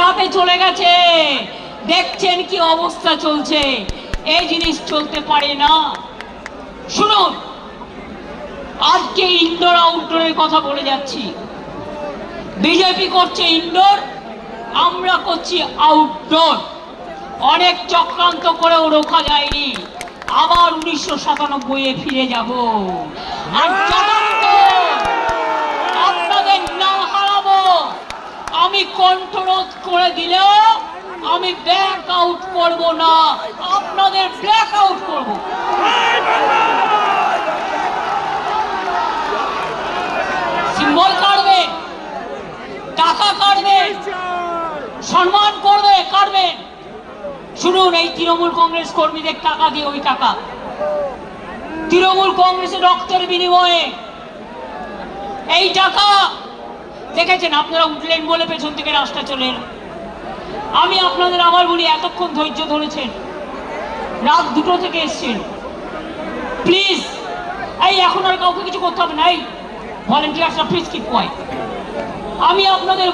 গুজরাটে চলে গেছে, দেখছেন কি অবস্থা চলছে। এই জিনিস চলতে পারে না। শুনুন, আজকে ইনডোর আউটডোরের কথা বলে যাচ্ছি। বিজেপি করছে ইনডোর, আমরা করছি আউটডোর। অনেক চক্রান্ত করেও রোখা যায়নি, আবার 1997-এ ফিরে যাব। আর আপনাদের না হারাবো, আমি কণ্ঠরোধ করে দিলেও আমি ব্যাক আউট করব না, আপনাদের ব্যাক আউট করব। সিম্বল কাটবে, টাকা কাটবে, সম্মান করবে, কাটবেন। শুনুন, এই তৃণমূল কংগ্রেস কর্মীদের টাকা দিয়ে, ওই টাকা তৃণমূল কংগ্রেসের রক্তের বিনিময়ে এই টাকা দেখেছেন। আপনারা উঠলেন বলে পেছন থেকে রাস্তা চলে এলো। আমি আপনাদের আবার বলি, এতক্ষণ ধৈর্য ধরেছেন, রাত 2টো থেকে এসছেন, প্লিজ এই এখন আর কাউকে কিছু করতে হবে না। এই ভলেন্টিয়ার্সরা প্লিজ কিপ কোয়াইট। আমি আপনাদের